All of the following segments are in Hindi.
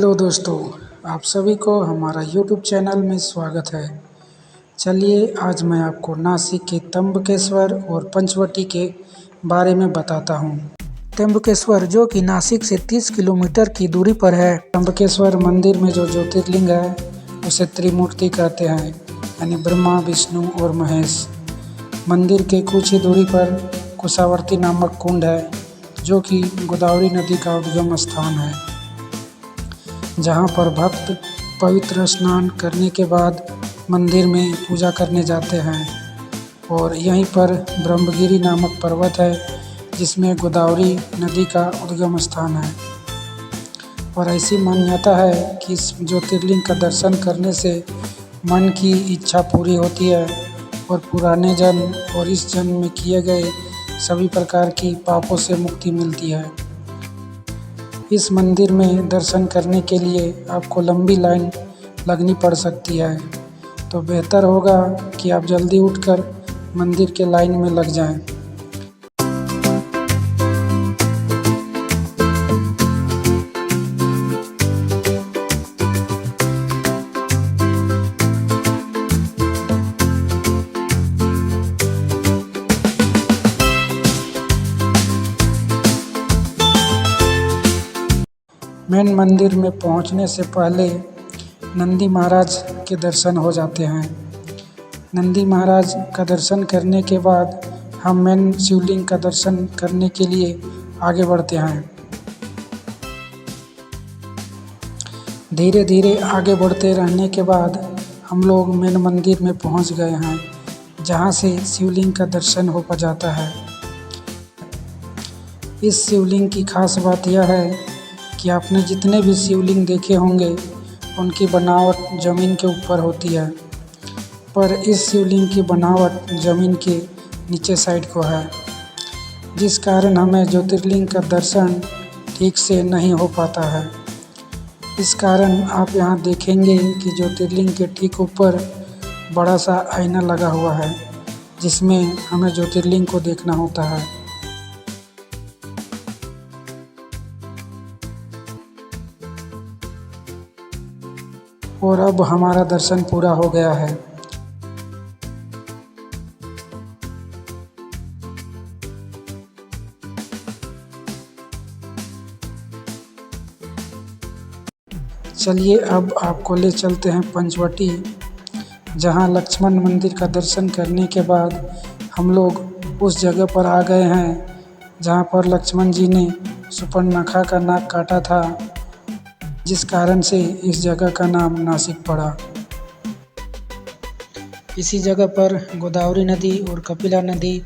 हेलो दोस्तों, आप सभी को हमारा यूट्यूब चैनल में स्वागत है। चलिए आज मैं आपको नासिक के त्र्यंबकेश्वर और पंचवटी के बारे में बताता हूँ। त्र्यंबकेश्वर जो कि नासिक से 30 किलोमीटर की दूरी पर है। त्र्यंबकेश्वर मंदिर में जो ज्योतिर्लिंग है उसे त्रिमूर्ति कहते हैं, यानी ब्रह्मा, विष्णु और महेश। मंदिर के कुछ ही दूरी पर कुशावर्ती नामक कुंड है, जो कि गोदावरी नदी का उद्गम स्थान है, जहाँ पर भक्त पवित्र स्नान करने के बाद मंदिर में पूजा करने जाते हैं। और यहीं पर ब्रह्मगिरी नामक पर्वत है, जिसमें गोदावरी नदी का उद्गम स्थान है। और ऐसी मान्यता है कि इस ज्योतिर्लिंग का दर्शन करने से मन की इच्छा पूरी होती है और पुराने जन्म और इस जन्म में किए गए सभी प्रकार की पापों से मुक्ति मिलती है। इस मंदिर में दर्शन करने के लिए आपको लंबी लाइन लगनी पड़ सकती है, तो बेहतर होगा कि आप जल्दी उठकर मंदिर के लाइन में लग जाएं। मेन मंदिर में पहुंचने से पहले नंदी महाराज के दर्शन हो जाते हैं। नंदी महाराज का दर्शन करने के बाद हम मेन शिवलिंग का दर्शन करने के लिए आगे बढ़ते हैं। धीरे धीरे आगे बढ़ते रहने के बाद हम लोग मेन मंदिर में पहुंच गए हैं, जहां से शिवलिंग का दर्शन हो जाता है। इस शिवलिंग की खास बात यह है कि आपने जितने भी शिवलिंग देखे होंगे उनकी बनावट ज़मीन के ऊपर होती है, पर इस शिवलिंग की बनावट ज़मीन के नीचे साइड को है, जिस कारण हमें ज्योतिर्लिंग का दर्शन ठीक से नहीं हो पाता है। इस कारण आप यहाँ देखेंगे कि ज्योतिर्लिंग के ठीक ऊपर बड़ा सा आईना लगा हुआ है, जिसमें हमें ज्योतिर्लिंग को देखना होता है। और अब हमारा दर्शन पूरा हो गया है। चलिए अब आपको ले चलते हैं पंचवटी, जहां लक्ष्मण मंदिर का दर्शन करने के बाद हम लोग उस जगह पर आ गए हैं जहां पर लक्ष्मण जी ने सुपर्णखा का नाक काटा था, जिस कारण से इस जगह का नाम नासिक पड़ा। इसी जगह पर गोदावरी नदी और कपिला नदी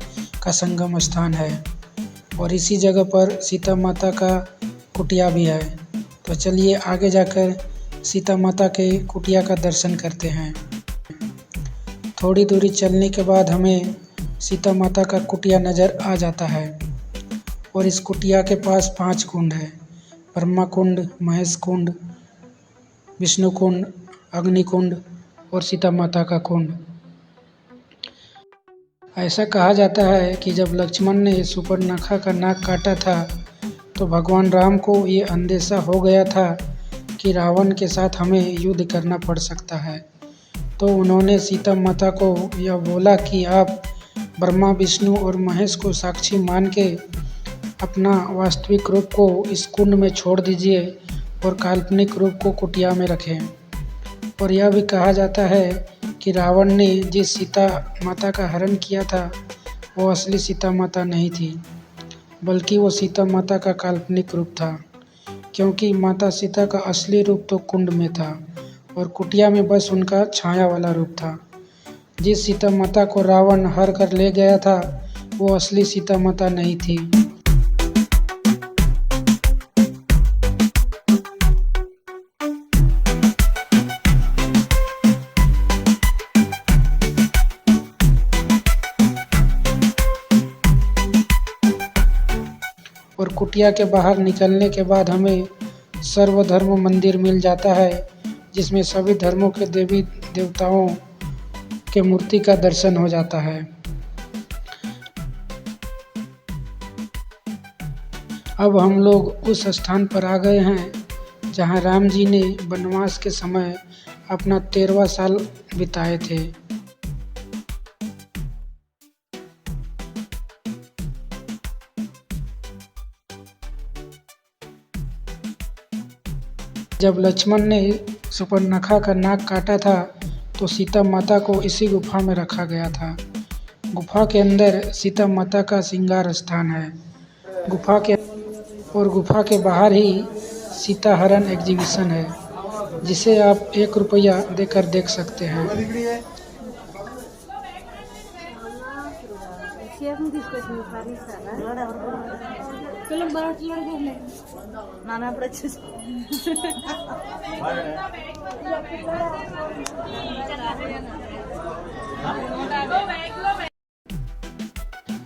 का संगम स्थान है, और इसी जगह पर सीता माता का कुटिया भी है। तो चलिए आगे जाकर सीता माता के कुटिया का दर्शन करते हैं। थोड़ी दूरी चलने के बाद हमें सीता माता का कुटिया नज़र आ जाता है, और इस कुटिया के पास 5 कुंड है: ब्रह्मा कुंड, महेश कुंड, विष्णु कुंड, अग्नि कुंड और सीता माता का कुंड। ऐसा कहा जाता है कि जब लक्ष्मण ने सुपर्णखा का नाक काटा था, तो भगवान राम को ये अंदेशा हो गया था कि रावण के साथ हमें युद्ध करना पड़ सकता है। तो उन्होंने सीता माता को यह बोला कि आप ब्रह्मा, विष्णु और महेश को साक्षी मान के अपना वास्तविक रूप को इस कुंड में छोड़ दीजिए और काल्पनिक रूप को कुटिया में रखें। और यह भी कहा जाता है कि रावण ने जिस सीता माता का हरण किया था वो असली सीता माता नहीं थी, बल्कि वो सीता माता का काल्पनिक रूप था, क्योंकि माता सीता का असली रूप तो कुंड में था और कुटिया में बस उनका छाया वाला रूप था। जिस सीता माता को रावण हर कर ले गया था वो असली सीता माता नहीं थी। और कुटिया के बाहर निकलने के बाद हमें सर्वधर्म मंदिर मिल जाता है, जिसमें सभी धर्मों के देवी देवताओं के मूर्ति का दर्शन हो जाता है। अब हम लोग उस स्थान पर आ गए हैं जहाँ राम जी ने वनवास के समय अपना 13वां साल बिताए थे। जब लक्ष्मण ने शूर्पणखा का नाक काटा था तो सीता माता को इसी गुफा में रखा गया था। गुफा के अंदर सीता माता का श्रृंगार स्थान है। गुफा के बाहर ही सीता हरण एग्जीबिशन है, जिसे आप 1 रुपया देकर देख सकते हैं।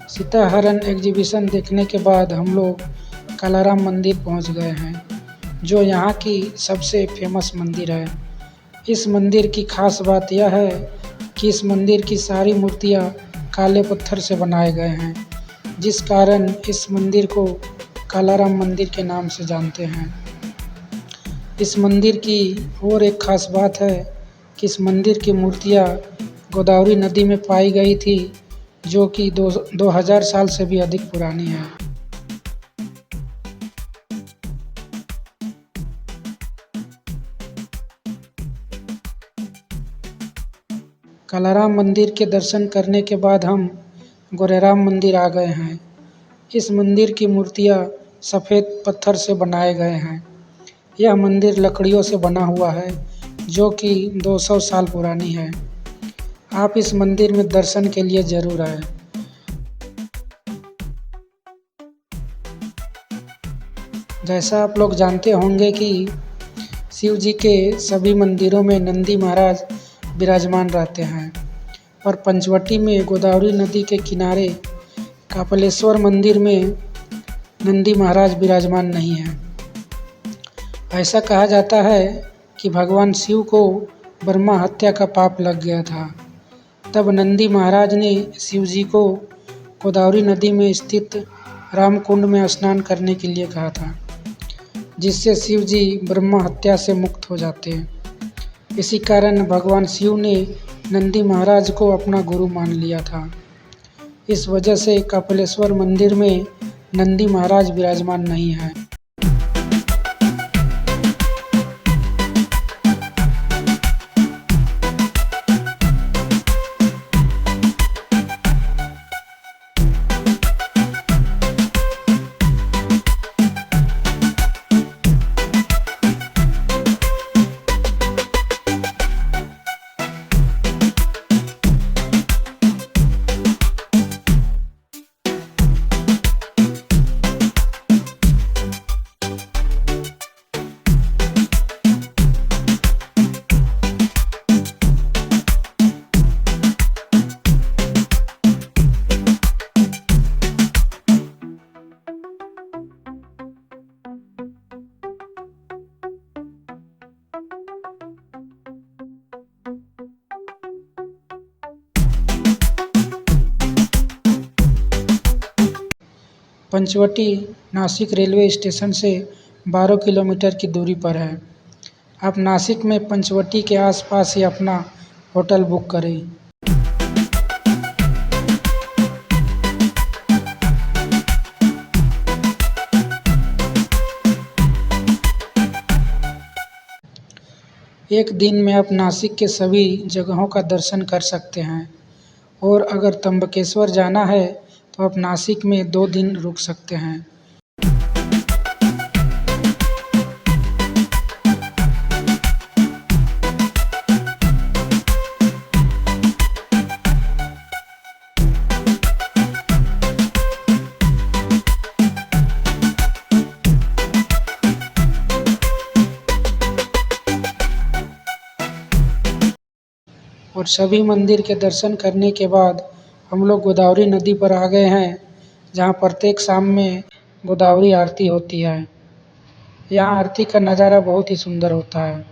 सीता हरण एग्जीबिशन देखने के बाद हम लोग कालाराम मंदिर पहुंच गए हैं, जो यहाँ की सबसे फेमस मंदिर है। इस मंदिर की खास बात यह है कि इस मंदिर की सारी मूर्तियाँ काले पत्थर से बनाए गए हैं, जिस कारण इस मंदिर को कालाराम मंदिर के नाम से जानते हैं। इस मंदिर की और एक खास बात है कि इस मंदिर की मूर्तियाँ गोदावरी नदी में पाई गई थी, जो कि 2000 साल से भी अधिक पुरानी है। कालाराम मंदिर के दर्शन करने के बाद हम गोरेराम मंदिर आ गए हैं। इस मंदिर की मूर्तियाँ सफ़ेद पत्थर से बनाए गए हैं। यह मंदिर लकड़ियों से बना हुआ है, जो कि 200 साल पुरानी है। आप इस मंदिर में दर्शन के लिए ज़रूर आएँ। जैसा आप लोग जानते होंगे कि शिव जी के सभी मंदिरों में नंदी महाराज विराजमान रहते हैं, और पंचवटी में गोदावरी नदी के किनारे कपिलेश्वर मंदिर में नंदी महाराज विराजमान नहीं हैं। ऐसा कहा जाता है कि भगवान शिव को ब्रह्मा हत्या का पाप लग गया था। तब नंदी महाराज ने शिव जी को गोदावरी नदी में स्थित रामकुंड में स्नान करने के लिए कहा था, जिससे शिव जी ब्रह्मा हत्या से मुक्त हो जाते हैं। इसी कारण भगवान शिव ने नंदी महाराज को अपना गुरु मान लिया था। इस वजह से कपिलेश्वर मंदिर में नंदी महाराज विराजमान नहीं है। पंचवटी नासिक रेलवे स्टेशन से 12 किलोमीटर की दूरी पर है। आप नासिक में पंचवटी के आसपास ही अपना होटल बुक करें। एक दिन में आप नासिक के सभी जगहों का दर्शन कर सकते हैं, और अगर त्र्यंबकेश्वर जाना है तो आप नासिक में 2 दिन रुक सकते हैं। और सभी मंदिर के दर्शन करने के बाद हम लोग गोदावरी नदी पर आ गए हैं, जहाँ प्रत्येक शाम में गोदावरी आरती होती है। यहाँ आरती का नज़ारा बहुत ही सुंदर होता है।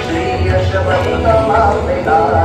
श्री यशवंत मातेदार